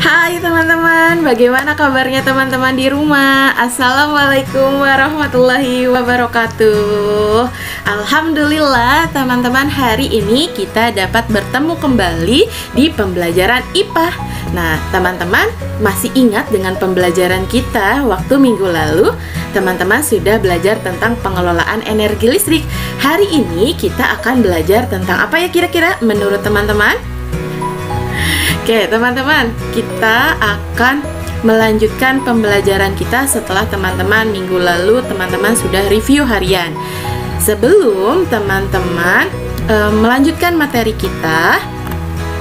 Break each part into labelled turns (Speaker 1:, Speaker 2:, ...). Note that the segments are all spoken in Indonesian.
Speaker 1: Hai teman-teman, bagaimana kabarnya teman-teman di rumah? Assalamualaikum warahmatullahi wabarakatuh. Alhamdulillah teman-teman, hari ini kita dapat bertemu kembali di pembelajaran IPA. Nah teman-teman, masih ingat dengan pembelajaran kita waktu minggu lalu? Teman-teman sudah belajar tentang pengelolaan energi listrik. Hari ini kita akan belajar tentang apa ya kira-kira menurut teman-teman? Oke teman-teman, kita akan melanjutkan pembelajaran kita setelah teman-teman minggu lalu teman-teman sudah review harian. Sebelum teman-teman melanjutkan materi kita,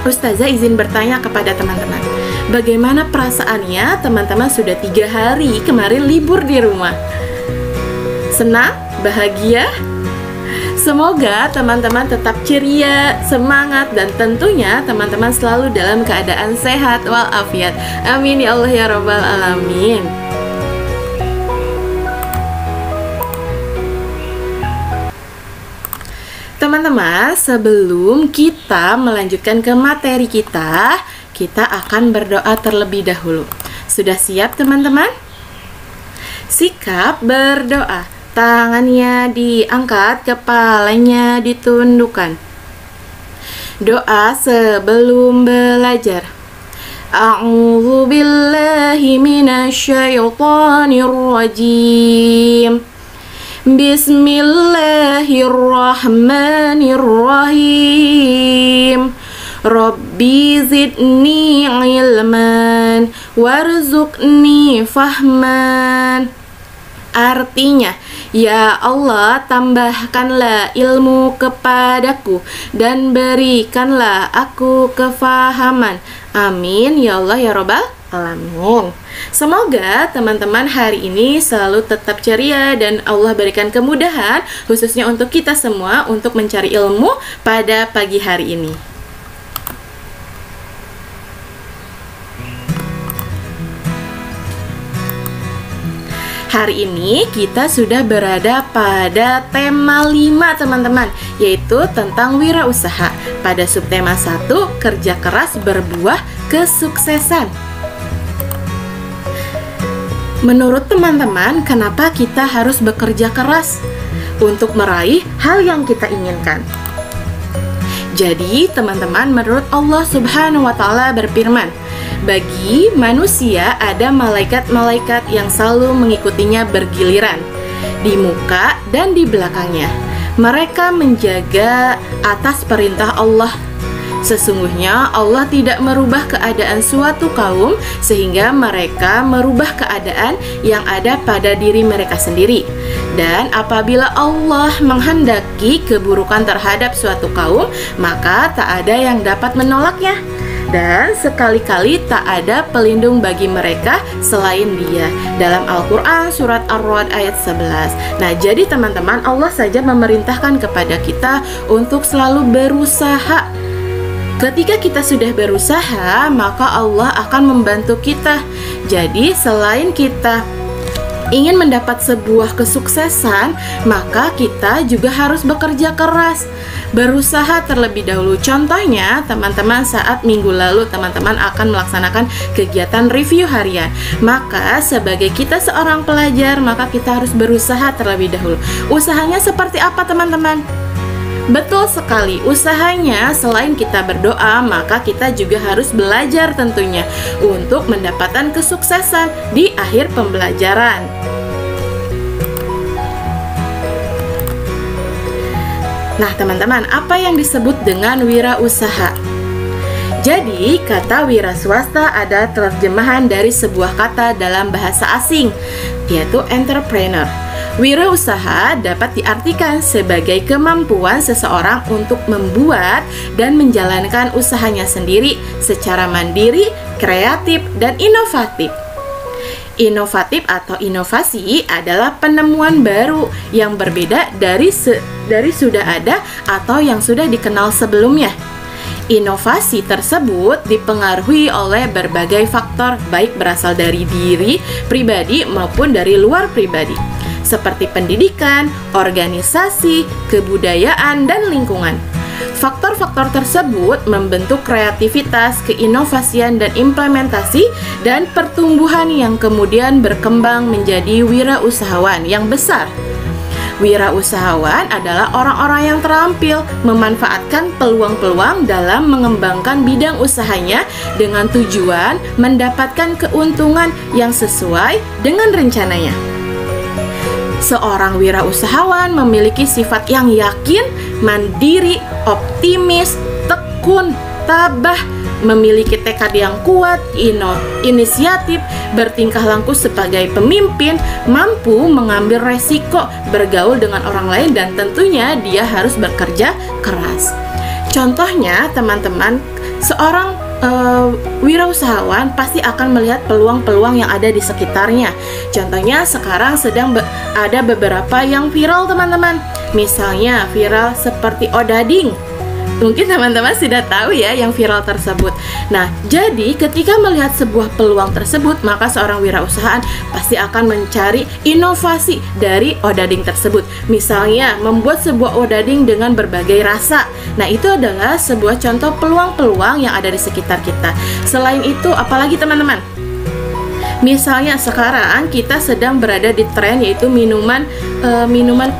Speaker 1: Ustazah izin bertanya kepada teman-teman, bagaimana perasaannya teman-teman sudah 3 hari kemarin libur di rumah? Senang? Bahagia? Semoga teman-teman tetap ceria, semangat, dan tentunya teman-teman selalu dalam keadaan sehat walafiat. Amin ya Allah ya Rabbal Alamin. Teman-teman, sebelum kita melanjutkan ke materi kita akan berdoa terlebih dahulu. Sudah siap teman-teman? Sikap berdoa. Tangannya diangkat, kepalanya ditundukkan. Doa sebelum belajar. A'udzu billahi minasyaitonir rajim. Bismillahirrahmanirrahim. Rabbi zidni ilman warzuqni fahman. Artinya, ya Allah, tambahkanlah ilmu kepadaku dan berikanlah aku kefahaman. Amin ya Allah ya Rabbal Alamin. Semoga teman-teman hari ini selalu tetap ceria dan Allah berikan kemudahan khususnya untuk kita semua untuk mencari ilmu pada pagi hari ini. Hari ini kita sudah berada pada tema 5 teman-teman, yaitu tentang wirausaha. Pada subtema 1, kerja keras berbuah kesuksesan. Menurut teman-teman, kenapa kita harus bekerja keras untuk meraih hal yang kita inginkan? Jadi teman-teman, menurut Allah Subhanahu wa Ta'ala berfirman, bagi manusia ada malaikat-malaikat yang selalu mengikutinya bergiliran di muka dan di belakangnya. Mereka menjaga atas perintah Allah. Sesungguhnya Allah tidak merubah keadaan suatu kaum sehingga mereka merubah keadaan yang ada pada diri mereka sendiri. Dan apabila Allah menghendaki keburukan terhadap suatu kaum, maka tak ada yang dapat menolaknya. Dan sekali-kali tak ada pelindung bagi mereka selain Dia. Dalam Al-Quran surat Ar-Ra'd ayat 11. Nah jadi teman-teman, Allah saja memerintahkan kepada kita untuk selalu berusaha. Ketika kita sudah berusaha, maka Allah akan membantu kita. Jadi selain kita ingin mendapat sebuah kesuksesan, maka kita juga harus bekerja keras, berusaha terlebih dahulu. Contohnya, teman-teman saat minggu lalu teman-teman akan melaksanakan kegiatan review harian. Maka sebagai kita seorang pelajar, maka kita harus berusaha terlebih dahulu. Usahanya seperti apa teman-teman? Betul sekali, usahanya selain kita berdoa, maka kita juga harus belajar tentunya untuk mendapatkan kesuksesan di akhir pembelajaran. Nah teman-teman, apa yang disebut dengan wirausaha? Jadi, kata wira swasta adalah terjemahan dari sebuah kata dalam bahasa asing, yaitu entrepreneur. Wirausaha dapat diartikan sebagai kemampuan seseorang untuk membuat dan menjalankan usahanya sendiri secara mandiri, kreatif, dan inovatif. Inovatif atau inovasi adalah penemuan baru yang berbeda dari sudah ada atau yang sudah dikenal sebelumnya. Inovasi tersebut dipengaruhi oleh berbagai faktor, baik berasal dari diri pribadi maupun dari luar pribadi, seperti pendidikan, organisasi, kebudayaan, dan lingkungan. Faktor-faktor tersebut membentuk kreativitas, keinovasian, dan implementasi dan pertumbuhan yang kemudian berkembang menjadi wirausahawan yang besar. Wirausahawan adalah orang-orang yang terampil memanfaatkan peluang-peluang dalam mengembangkan bidang usahanya dengan tujuan mendapatkan keuntungan yang sesuai dengan rencananya. Seorang wirausahawan memiliki sifat yang yakin, mandiri, optimis, tekun, tabah, memiliki tekad yang kuat, inisiatif, bertingkah laku sebagai pemimpin, mampu mengambil resiko, bergaul dengan orang lain, dan tentunya dia harus bekerja keras. Contohnya, teman-teman, seorang wirausahawan pasti akan melihat peluang-peluang yang ada di sekitarnya. Contohnya sekarang sedang ada beberapa yang viral, teman-teman. Misalnya viral seperti odading. Mungkin teman-teman sudah tahu ya yang viral tersebut. Nah, jadi ketika melihat sebuah peluang tersebut, maka seorang wirausahaan pasti akan mencari inovasi dari odading tersebut. Misalnya, membuat sebuah odading dengan berbagai rasa. Nah, itu adalah sebuah contoh peluang-peluang yang ada di sekitar kita. Selain itu, apalagi teman-teman? Misalnya sekarang kita sedang berada di tren yaitu minuman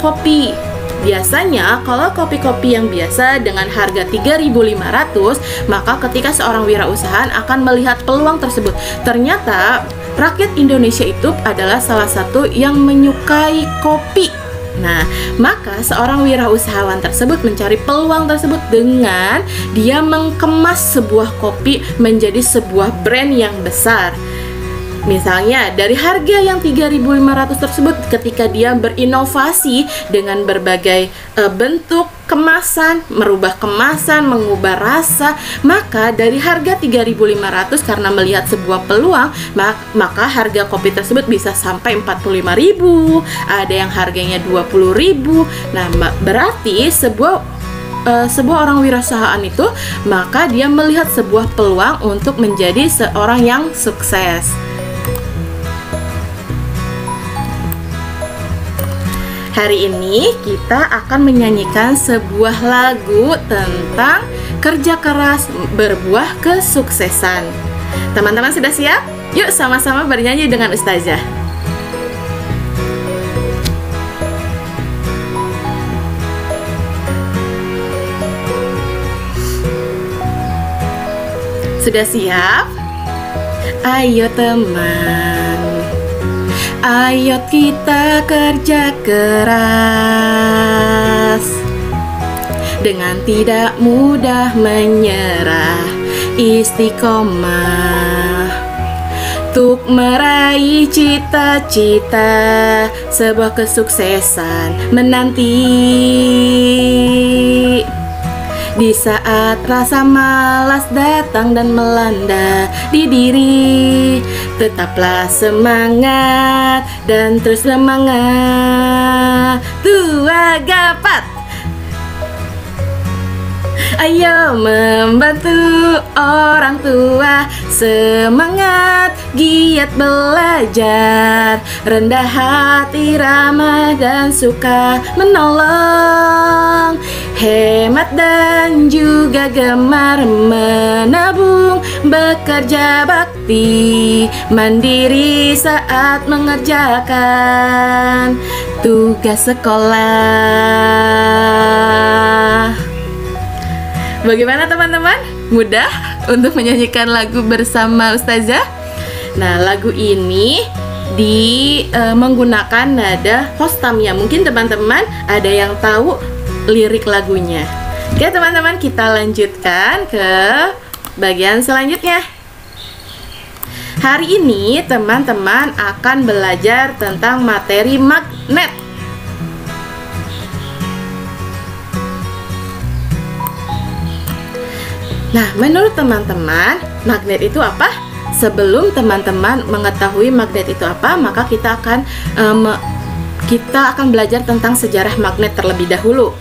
Speaker 1: kopi. Biasanya kalau kopi-kopi yang biasa dengan harga 3.500, maka ketika seorang wirausahaan akan melihat peluang tersebut, ternyata rakyat Indonesia itu adalah salah satu yang menyukai kopi. Nah, maka seorang wirausahawan tersebut mencari peluang tersebut dengan dia mengemas sebuah kopi menjadi sebuah brand yang besar. Misalnya dari harga yang 3.500 tersebut, ketika dia berinovasi dengan berbagai bentuk kemasan, merubah kemasan, mengubah rasa, maka dari harga 3.500 karena melihat sebuah peluang, maka harga kopi tersebut bisa sampai 45.000, ada yang harganya 20.000. Nah, berarti sebuah orang wirausahaan itu, maka dia melihat sebuah peluang untuk menjadi seorang yang sukses. Hari ini kita akan menyanyikan sebuah lagu tentang kerja keras berbuah kesuksesan. Teman-teman sudah siap? Yuk sama-sama bernyanyi dengan Ustazah. Sudah siap? Ayo teman, ayo kita kerja keras dengan tidak mudah menyerah, istiqomah untuk meraih cita-cita, sebuah kesuksesan menanti. Di saat rasa malas datang dan melanda di diri, tetaplah semangat dan terus semangat. Tua gapat, ayo membantu orang tua, semangat giat belajar, rendah hati, ramah dan suka menolong, hemat dan juga gemar menabung, bekerja bakti, mandiri saat mengerjakan tugas sekolah. Bagaimana teman-teman? Mudah untuk menyanyikan lagu bersama Ustazah? Nah, lagu ini menggunakan nada hostamia. Mungkin teman-teman ada yang tahu lirik lagunya. Oke teman-teman, kita lanjutkan ke bagian selanjutnya. Hari ini teman-teman akan belajar tentang materi magnet. Nah, menurut teman-teman, magnet itu apa? Sebelum teman-teman mengetahui magnet itu apa, maka kita akan belajar tentang sejarah magnet terlebih dahulu.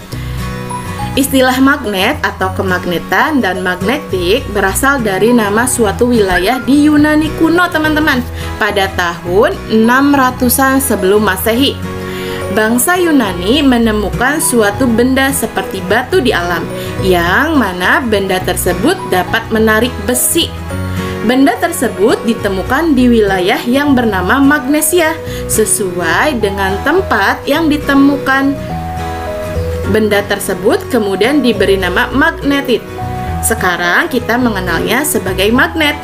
Speaker 1: Istilah magnet atau kemagnetan dan magnetik berasal dari nama suatu wilayah di Yunani kuno, teman-teman, pada tahun 600-an sebelum Masehi. Bangsa Yunani menemukan suatu benda seperti batu di alam. yang mana benda tersebut dapat menarik besi. Benda tersebut ditemukan di wilayah yang bernama Magnesia, sesuai dengan tempat yang ditemukan benda tersebut kemudian diberi nama magnetit. Sekarang kita mengenalnya sebagai magnet.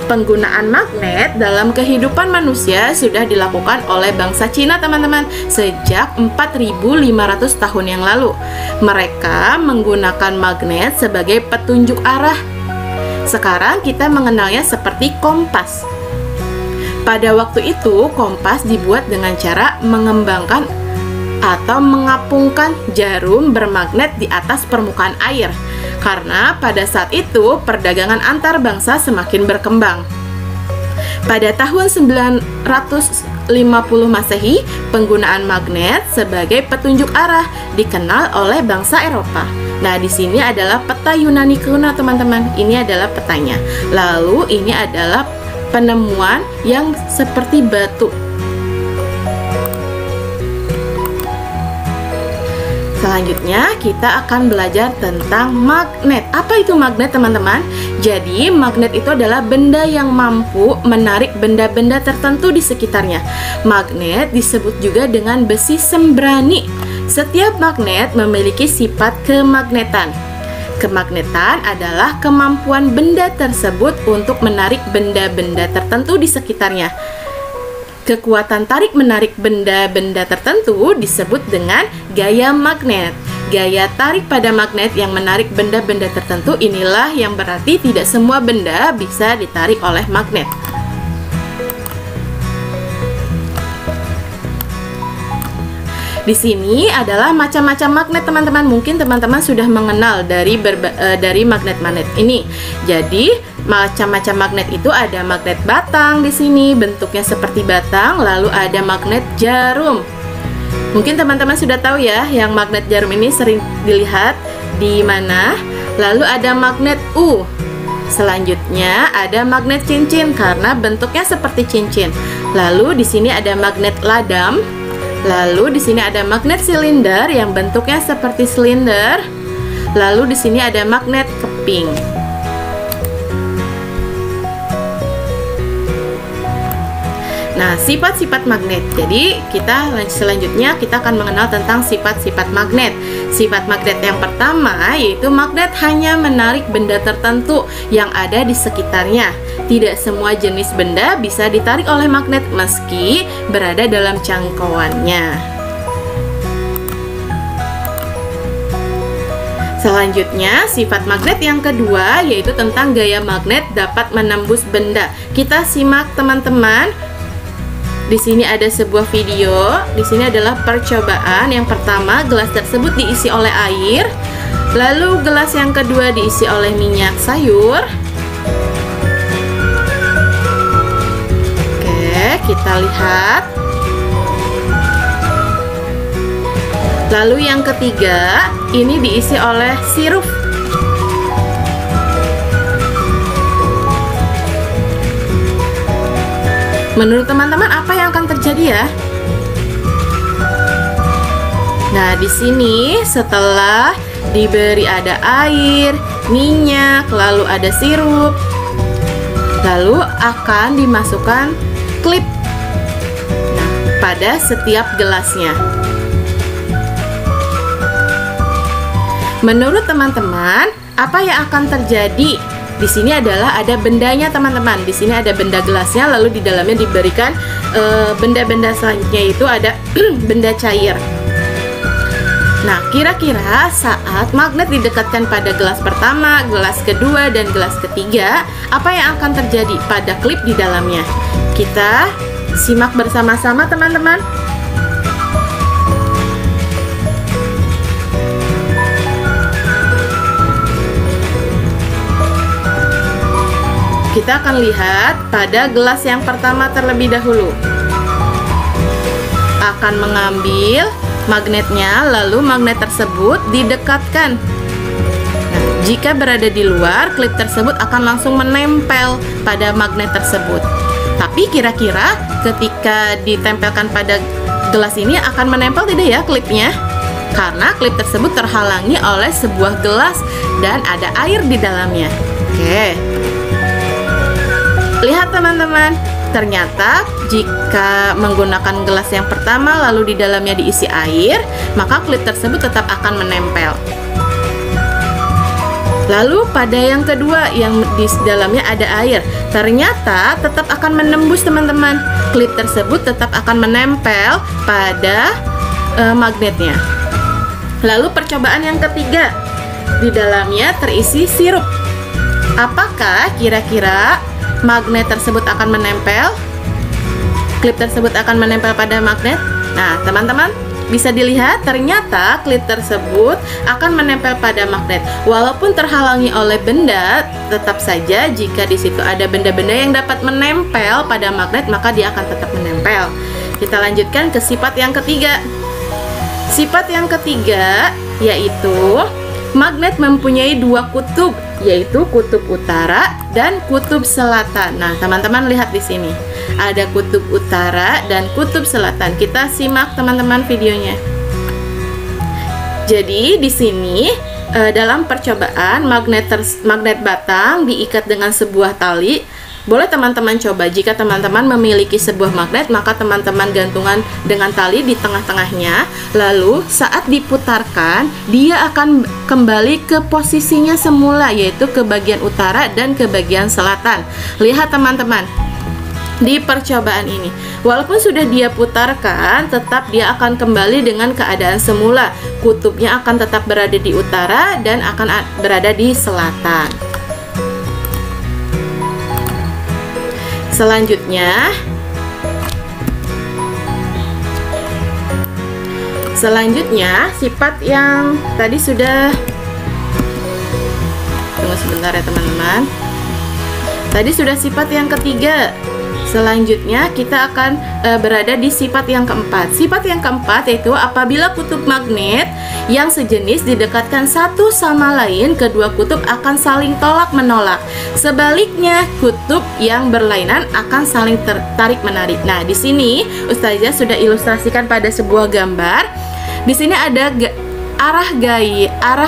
Speaker 1: Penggunaan magnet dalam kehidupan manusia sudah dilakukan oleh bangsa Cina, teman-teman, sejak 4.500 tahun yang lalu. Mereka menggunakan magnet sebagai petunjuk arah. Sekarang kita mengenalnya seperti kompas. Pada waktu itu, kompas dibuat dengan cara mengembangkan atau mengapungkan jarum bermagnet di atas permukaan air. Karena pada saat itu perdagangan antar bangsa semakin berkembang. Pada tahun 950 Masehi, penggunaan magnet sebagai petunjuk arah dikenal oleh bangsa Eropa. Nah, di sini adalah peta Yunani kuno, teman-teman. Ini adalah petanya. Lalu ini adalah penemuan yang seperti batu. Selanjutnya kita akan belajar tentang magnet. Apa itu magnet, teman-teman? Jadi magnet itu adalah benda yang mampu menarik benda-benda tertentu di sekitarnya. Magnet disebut juga dengan besi sembrani. Setiap magnet memiliki sifat kemagnetan. Kemagnetan adalah kemampuan benda tersebut untuk menarik benda-benda tertentu di sekitarnya. Kekuatan tarik-menarik benda-benda tertentu disebut dengan gaya magnet. Gaya tarik pada magnet yang menarik benda-benda tertentu inilah yang berarti tidak semua benda bisa ditarik oleh magnet. Di sini adalah macam-macam magnet, teman-teman. Mungkin teman-teman sudah mengenal dari magnet-magnet ini. Jadi macam-macam magnet itu ada magnet batang di sini, bentuknya seperti batang. Lalu ada magnet jarum. Mungkin teman-teman sudah tahu ya, yang magnet jarum ini sering dilihat di mana. Lalu ada magnet U. Selanjutnya ada magnet cincin karena bentuknya seperti cincin. Lalu di sini ada magnet ladam. Lalu di sini ada magnet silinder yang bentuknya seperti silinder. Lalu di sini ada magnet keping. Nah, sifat-sifat magnet. Jadi, selanjutnya kita akan mengenal tentang sifat-sifat magnet. Sifat magnet yang pertama yaitu magnet hanya menarik benda tertentu yang ada di sekitarnya. Tidak semua jenis benda bisa ditarik oleh magnet meski berada dalam jangkauannya. Selanjutnya, sifat magnet yang kedua yaitu tentang gaya magnet dapat menembus benda. Kita simak, teman-teman. Di sini ada sebuah video. Di sini adalah percobaan. Yang pertama, gelas tersebut diisi oleh air. Lalu gelas yang kedua diisi oleh minyak sayur. Oke, kita lihat. Lalu yang ketiga, ini diisi oleh sirup. Menurut teman-teman apa yang akan terjadi ya? Nah, di sini setelah diberi ada air, minyak, lalu ada sirup, lalu akan dimasukkan klip. Nah, pada setiap gelasnya. Menurut teman-teman, apa yang akan terjadi? Di sini adalah ada bendanya, teman-teman. Di sini ada benda gelasnya, lalu di dalamnya diberikan benda-benda selanjutnya, itu ada benda cair. Nah, kira-kira saat magnet didekatkan pada gelas pertama, gelas kedua, dan gelas ketiga, apa yang akan terjadi pada klip di dalamnya? Kita simak bersama-sama, teman-teman. Kita akan lihat pada gelas yang pertama terlebih dahulu. Akan mengambil magnetnya, lalu magnet tersebut didekatkan. Nah, jika berada di luar, klip tersebut akan langsung menempel pada magnet tersebut. Tapi kira-kira ketika ditempelkan pada gelas ini akan menempel tidak ya klipnya? karena klip tersebut terhalangi oleh sebuah gelas dan ada air di dalamnya. Oke. Lihat teman-teman, ternyata jika menggunakan gelas yang pertama lalu di dalamnya diisi air, maka klip tersebut tetap akan menempel. Lalu pada yang kedua yang di dalamnya ada air, ternyata tetap akan menembus teman-teman. Klip tersebut tetap akan menempel pada magnetnya. Lalu percobaan yang ketiga, di dalamnya terisi sirup. Apakah kira-kira magnet tersebut akan menempel? Klip tersebut akan menempel pada magnet. Nah, teman-teman bisa dilihat ternyata klip tersebut akan menempel pada magnet. Walaupun terhalangi oleh benda, tetap saja jika di situ ada benda-benda yang dapat menempel pada magnet, maka dia akan tetap menempel. Kita lanjutkan ke sifat yang ketiga. Sifat yang ketiga yaitu magnet mempunyai dua kutub, yaitu kutub utara dan kutub selatan. Nah, teman-teman lihat di sini. Ada kutub utara dan kutub selatan. Kita simak teman-teman videonya. Jadi di sini dalam percobaan magnet batang diikat dengan sebuah tali. Boleh teman-teman coba, jika teman-teman memiliki sebuah magnet, maka teman-teman gantungan dengan tali di tengah-tengahnya. Lalu saat diputarkan, dia akan kembali ke posisinya semula, yaitu ke bagian utara dan ke bagian selatan. Lihat teman-teman, di percobaan ini, walaupun sudah dia putarkan, tetap dia akan kembali dengan keadaan semula. Kutubnya akan tetap berada di utara dan akan berada di selatan. Selanjutnya sifat yang tadi sudah, tunggu sebentar ya teman-teman. Tadi sudah sifat yang ketiga. Selanjutnya kita akan berada di sifat yang keempat. Sifat yang keempat yaitu apabila kutub magnet yang sejenis didekatkan satu sama lain, kedua kutub akan saling tolak menolak. Sebaliknya, kutub yang berlainan akan saling tarik menarik. Nah, di sini Ustazah sudah ilustrasikan pada sebuah gambar. Di sini ada arah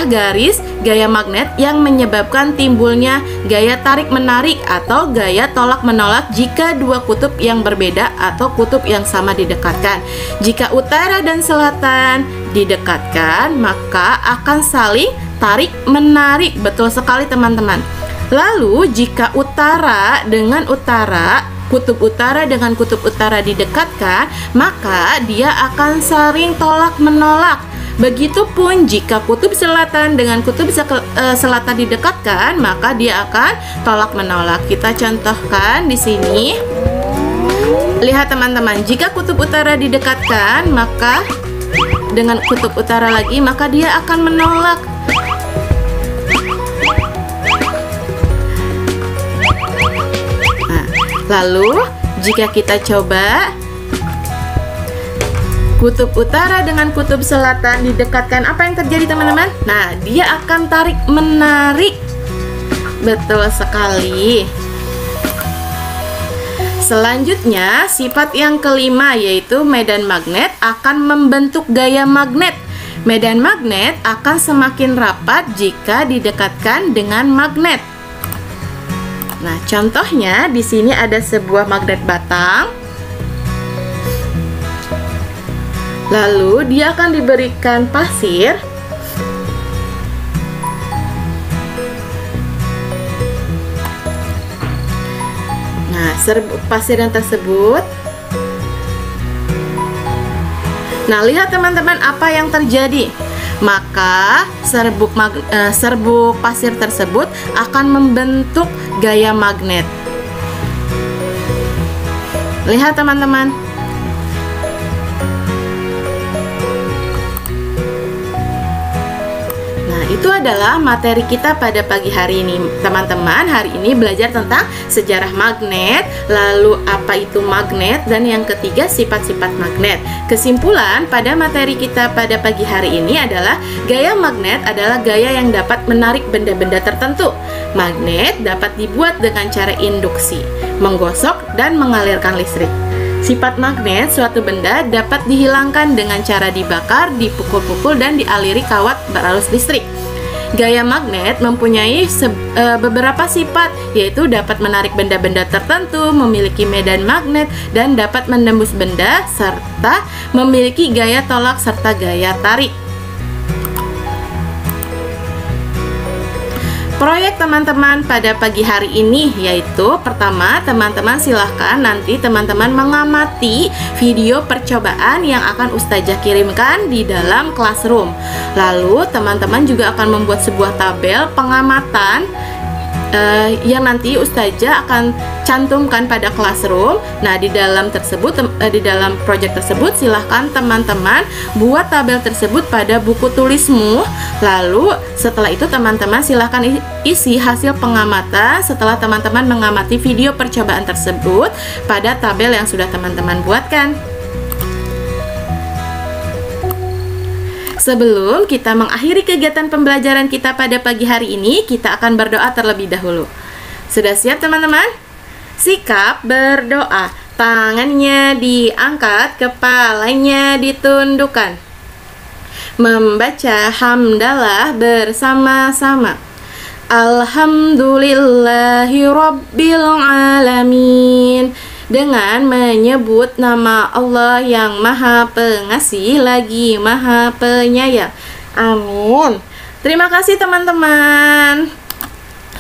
Speaker 1: garis gaya magnet yang menyebabkan timbulnya gaya tarik menarik atau gaya tolak menolak jika dua kutub yang berbeda atau kutub yang sama didekatkan. Jika utara dan selatan didekatkan, maka akan saling tarik menarik. Betul sekali teman-teman. Lalu jika utara dengan utara, kutub utara dengan kutub utara didekatkan, maka dia akan saling tolak menolak. Begitupun jika kutub selatan dengan kutub selatan didekatkan, maka dia akan tolak menolak. Kita contohkan di sini. Lihat teman-teman, jika kutub utara didekatkan, maka dengan kutub utara lagi, maka dia akan menolak. Nah, lalu jika kita coba kutub utara dengan kutub selatan didekatkan, apa yang terjadi teman-teman? Nah, dia akan tarik menarik. Betul sekali. Selanjutnya, sifat yang kelima yaitu medan magnet akan membentuk gaya magnet. Medan magnet akan semakin rapat jika didekatkan dengan magnet. Nah, contohnya di sini ada sebuah magnet batang. Lalu dia akan diberikan pasir. Nah, serbuk pasir yang tersebut. Nah, lihat teman-teman apa yang terjadi. Maka serbuk pasir tersebut akan membentuk gaya magnet. Lihat teman-teman. Itu adalah materi kita pada pagi hari ini. Teman-teman, hari ini belajar tentang sejarah magnet, lalu apa itu magnet, dan yang ketiga sifat-sifat magnet. Kesimpulan pada materi kita pada pagi hari ini adalah gaya magnet adalah gaya yang dapat menarik benda-benda tertentu. Magnet dapat dibuat dengan cara induksi, menggosok dan mengalirkan listrik. Sifat magnet suatu benda dapat dihilangkan dengan cara dibakar, dipukul-pukul, dan dialiri kawat berarus listrik. Gaya magnet mempunyai beberapa sifat, yaitu dapat menarik benda-benda tertentu, memiliki medan magnet, dan dapat menembus benda, serta memiliki gaya tolak serta gaya tarik. Proyek teman-teman pada pagi hari ini yaitu pertama, teman-teman silahkan nanti teman-teman mengamati video percobaan yang akan Ustazah kirimkan di dalam classroom. Lalu teman-teman juga akan membuat sebuah tabel pengamatan yang nanti Ustazah akan cantumkan pada classroom. Nah, di dalam proyek tersebut silahkan teman-teman buat tabel tersebut pada buku tulismu. Lalu setelah itu teman-teman silahkan isi hasil pengamatan setelah teman-teman mengamati video percobaan tersebut pada tabel yang sudah teman-teman buatkan. Sebelum kita mengakhiri kegiatan pembelajaran kita pada pagi hari ini, kita akan berdoa terlebih dahulu. Sudah siap teman-teman? Sikap berdoa. Tangannya diangkat, kepalanya ditundukkan. Membaca hamdalah bersama-sama. Alhamdulillahi Rabbil Alamin. Dengan menyebut nama Allah yang Maha Pengasih lagi Maha Penyayang. Amin. Terima kasih teman-teman.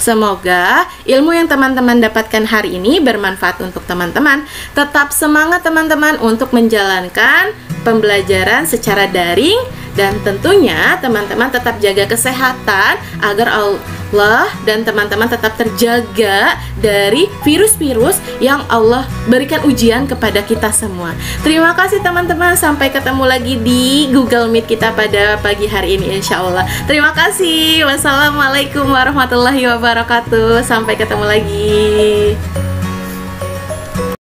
Speaker 1: Semoga ilmu yang teman-teman dapatkan hari ini bermanfaat untuk teman-teman. Tetap semangat teman-teman untuk menjalankan pembelajaran secara daring. Dan tentunya teman-teman tetap jaga kesehatan agar Allah dan teman-teman tetap terjaga dari virus-virus yang Allah berikan ujian kepada kita semua. Terima kasih teman-teman, sampai ketemu lagi di Google Meet kita pada pagi hari ini insya Allah. Terima kasih. Wassalamualaikum warahmatullahi wabarakatuh. Sampai ketemu lagi.